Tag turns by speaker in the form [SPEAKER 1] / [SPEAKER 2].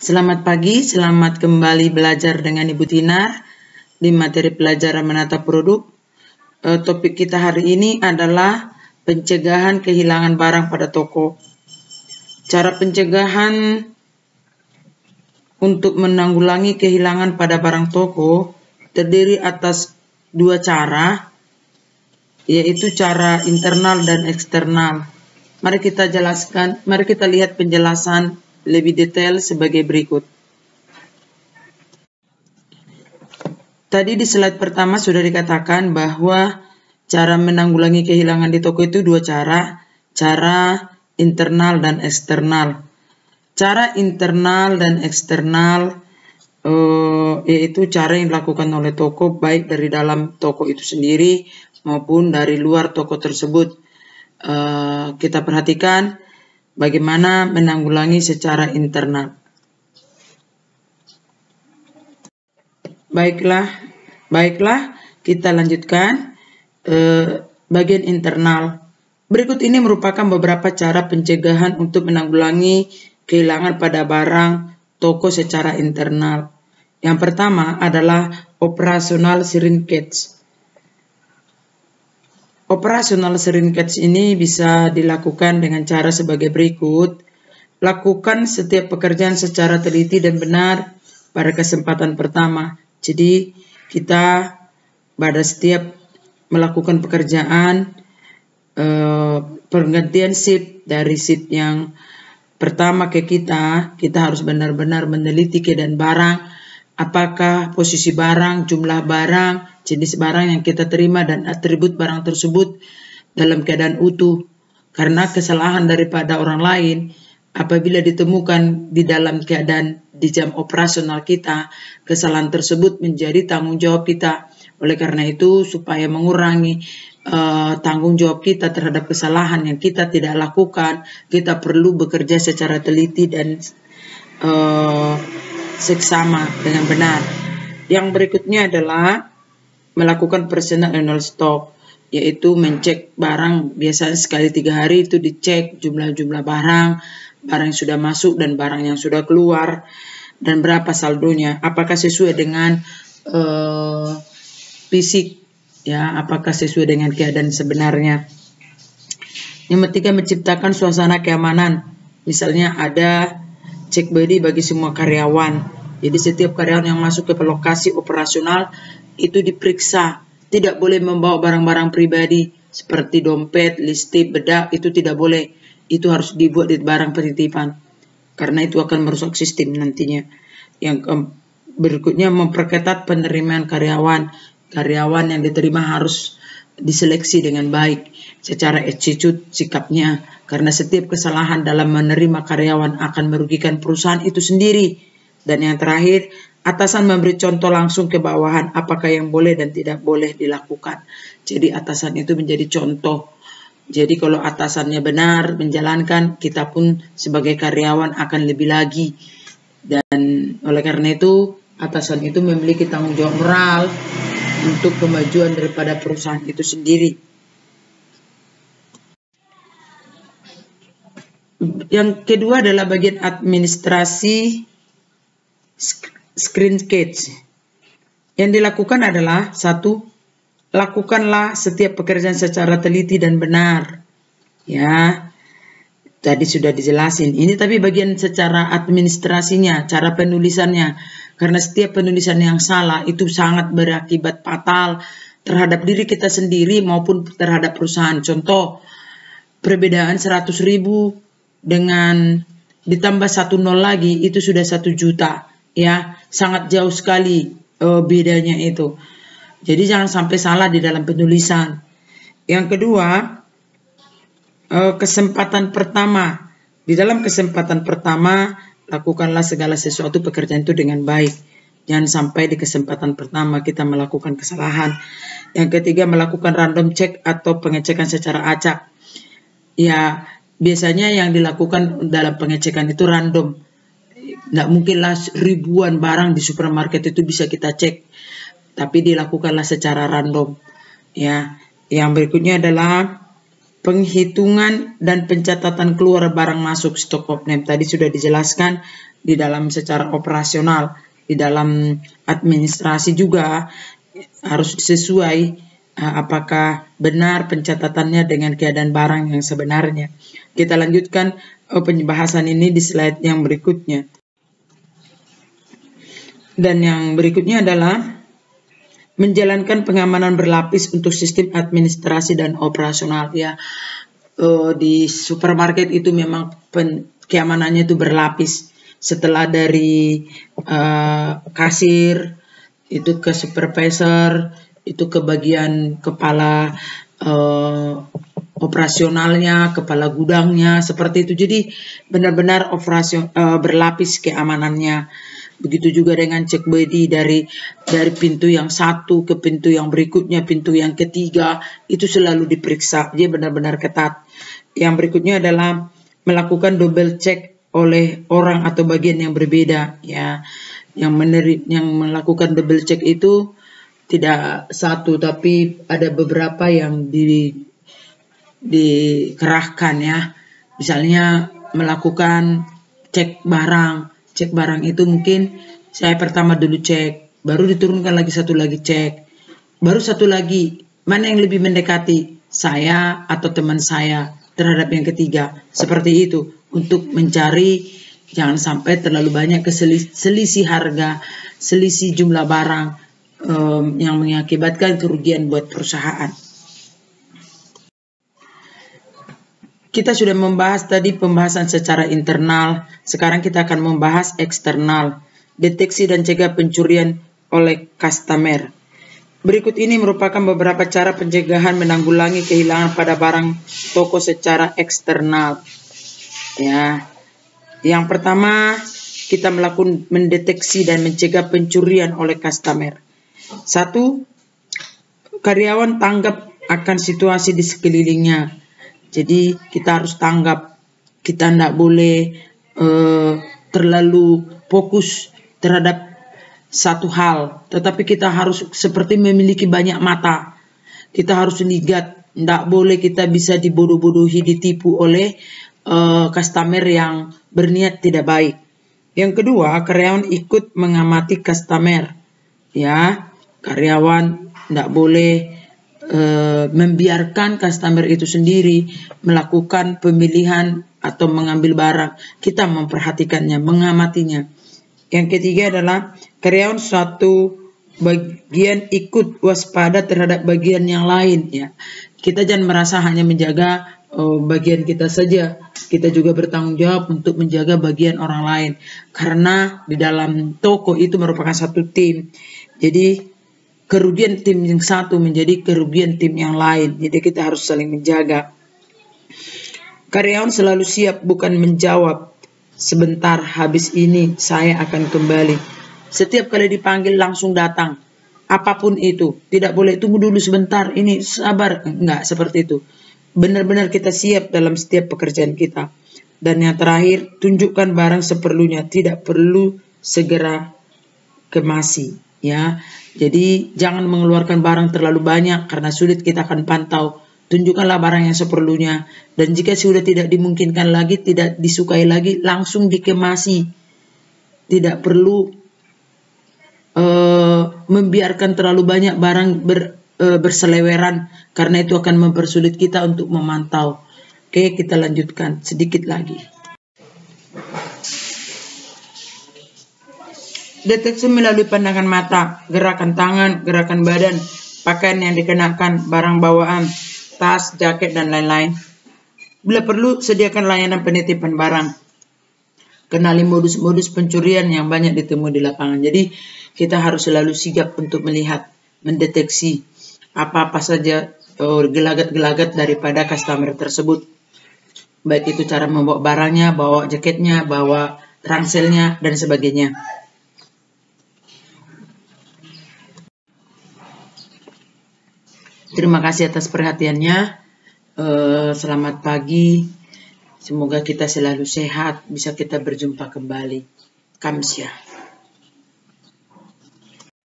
[SPEAKER 1] Selamat pagi, selamat kembali belajar dengan Ibu Tinar di materi pelajaran menata produk. Topik kita hari ini adalah pencegahan kehilangan barang pada toko. Cara pencegahan untuk menanggulangi kehilangan pada barang toko terdiri atas dua cara, yaitu cara internal dan eksternal. Mari kita lihat penjelasan lebih detail sebagai berikut. Tadi di slide pertama sudah dikatakan bahwa cara menanggulangi kehilangan di toko itu dua cara internal dan eksternal. Cara internal dan eksternal yaitu cara yang dilakukan oleh toko baik dari dalam toko itu sendiri maupun dari luar toko tersebut. Kita perhatikan bagaimana menanggulangi secara internal. Baiklah, kita lanjutkan bagian internal. Berikut ini merupakan beberapa cara pencegahan untuk menanggulangi kehilangan pada barang toko secara internal. Yang pertama adalah operasional shrinkage. Operasional shrinkage ini bisa dilakukan dengan cara sebagai berikut. Lakukan setiap pekerjaan secara teliti dan benar pada kesempatan pertama. Jadi kita pada setiap melakukan pekerjaan pergantian shift dari shift yang pertama ke kita harus benar-benar meneliti keadaan barang, apakah posisi barang, jumlah barang, jenis barang yang kita terima dan atribut barang tersebut dalam keadaan utuh. Karena kesalahan daripada orang lain apabila ditemukan di dalam keadaan di jam operasional kita, kesalahan tersebut menjadi tanggung jawab kita. Oleh karena itu, supaya mengurangi tanggung jawab kita terhadap kesalahan yang kita tidak lakukan, kita perlu bekerja secara teliti dan seksama dengan benar. Yang berikutnya adalah melakukan personal annual stock, yaitu mencek barang biasanya sekali 3 hari itu dicek jumlah barang yang sudah masuk dan barang yang sudah keluar dan berapa saldonya, apakah sesuai dengan fisik, ya, apakah sesuai dengan keadaan sebenarnya. Yang ketiga, menciptakan suasana keamanan. Misalnya ada cek body bagi semua karyawan. Jadi setiap karyawan yang masuk ke lokasi operasional itu diperiksa. Tidak boleh membawa barang-barang pribadi seperti dompet, listip, bedak, itu tidak boleh. Itu harus dibuat di barang penitipan. Karena itu akan merusak sistem nantinya. Yang berikutnya, memperketat penerimaan karyawan. Karyawan yang diterima harus diseleksi dengan baik secara attitude, sikapnya. Karena setiap kesalahan dalam menerima karyawan akan merugikan perusahaan itu sendiri. Dan yang terakhir, atasan memberi contoh langsung ke bawahan apakah yang boleh dan tidak boleh dilakukan. Jadi atasan itu menjadi contoh. Jadi kalau atasannya benar menjalankan, kita pun sebagai karyawan akan lebih lagi. Dan oleh karena itu, atasan itu memiliki tanggung jawab moral untuk kemajuan daripada perusahaan itu sendiri. Yang kedua adalah bagian administrasi shrinkage. Yang dilakukan adalah 1. Lakukanlah setiap pekerjaan secara teliti dan benar. Ya, tadi sudah dijelasin. Ini tapi bagian secara administrasinya, cara penulisannya. Karena setiap penulisan yang salah itu sangat berakibat fatal terhadap diri kita sendiri maupun terhadap perusahaan. Contoh, perbedaan 100.000 dengan ditambah 1 nol lagi itu sudah 1 juta. Ya, sangat jauh sekali bedanya itu. Jadi jangan sampai salah di dalam penulisan. Yang kedua, kesempatan pertama. Di dalam kesempatan pertama, lakukanlah segala sesuatu pekerjaan itu dengan baik. Jangan sampai di kesempatan pertama kita melakukan kesalahan. Yang ketiga, melakukan random check atau pengecekan secara acak. Ya, biasanya yang dilakukan dalam pengecekan itu random. Nggak mungkinlah ribuan barang di supermarket itu bisa kita cek, tapi dilakukanlah secara random. Ya, yang berikutnya adalah penghitungan dan pencatatan keluar barang masuk stock of name. Tadi sudah dijelaskan di dalam secara operasional, di dalam administrasi juga harus sesuai apakah benar pencatatannya dengan keadaan barang yang sebenarnya. Kita lanjutkan pembahasan ini di slide yang berikutnya. Dan yang berikutnya adalah menjalankan pengamanan berlapis untuk sistem administrasi dan operasional. Ya, di supermarket itu memang keamanannya itu berlapis. Setelah dari kasir itu ke supervisor, itu ke bagian kepala operasionalnya, kepala gudangnya, seperti itu. Jadi benar-benar berlapis keamanannya. Begitu juga dengan cek body dari pintu yang satu ke pintu yang berikutnya, pintu yang ketiga, itu selalu diperiksa. Dia benar-benar ketat. Yang berikutnya adalah melakukan double check oleh orang atau bagian yang berbeda. Ya, yang melakukan double check itu tidak satu, tapi ada beberapa yang dikerahkan ya. Misalnya melakukan cek barang. Cek barang itu mungkin saya pertama dulu cek, baru diturunkan lagi satu lagi cek, baru satu lagi, mana yang lebih mendekati, saya atau teman saya terhadap yang ketiga. Seperti itu, untuk mencari jangan sampai terlalu banyak selisih harga, selisih jumlah barang yang mengakibatkan kerugian buat perusahaan. Kita sudah membahas tadi pembahasan secara internal, sekarang kita akan membahas eksternal, deteksi dan cegah pencurian oleh customer. Berikut ini merupakan beberapa cara pencegahan menanggulangi kehilangan pada barang toko secara eksternal. Ya, yang pertama kita melakukan mendeteksi dan mencegah pencurian oleh customer. 1. Karyawan tanggap akan situasi di sekelilingnya. Jadi kita harus tanggap, kita tidak boleh terlalu fokus terhadap satu hal, tetapi kita harus seperti memiliki banyak mata. Kita harus lihat, tidak boleh kita bisa dibodoh-bodohi, ditipu oleh customer yang berniat tidak baik. Yang kedua, karyawan ikut mengamati customer. Ya, karyawan tidak boleh membiarkan customer itu sendiri melakukan pemilihan atau mengambil barang. Kita memperhatikannya, mengamatinya. Yang ketiga adalah karyawan suatu bagian ikut waspada terhadap bagian yang lain. Ya, kita jangan merasa hanya menjaga bagian kita saja. Kita juga bertanggung jawab untuk menjaga bagian orang lain. Karena di dalam toko itu merupakan satu tim. Jadi kerugian tim yang satu menjadi kerugian tim yang lain. Jadi kita harus saling menjaga. Karyawan selalu siap, bukan menjawab, sebentar habis ini saya akan kembali. Setiap kali dipanggil langsung datang. Apapun itu. Tidak boleh tunggu dulu sebentar, ini sabar. Enggak, seperti itu. Benar-benar kita siap dalam setiap pekerjaan kita. Dan yang terakhir, tunjukkan barang seperlunya. Tidak perlu segera kemasi. Ya, jadi jangan mengeluarkan barang terlalu banyak karena sulit kita akan pantau. Tunjukkanlah barang yang seperlunya. Dan jika sudah tidak dimungkinkan lagi, tidak disukai lagi, langsung dikemasi. Tidak perlu membiarkan terlalu banyak barang berseleweran, karena itu akan mempersulit kita untuk memantau. Oke, kita lanjutkan sedikit lagi. Deteksi melalui pandangan mata, gerakan tangan, gerakan badan, pakaian yang dikenakan, barang bawaan, tas, jaket, dan lain-lain. Bila perlu, sediakan layanan penitipan barang. Kenali modus-modus pencurian yang banyak ditemui di lapangan. Jadi, kita harus selalu sigap untuk melihat, mendeteksi apa-apa saja gelagat-gelagat daripada customer tersebut. Baik itu cara membawa barangnya, bawa jaketnya, bawa ranselnya, dan sebagainya. Terima kasih atas perhatiannya. Selamat pagi. Semoga kita selalu sehat. Bisa kita berjumpa kembali. Kamsya.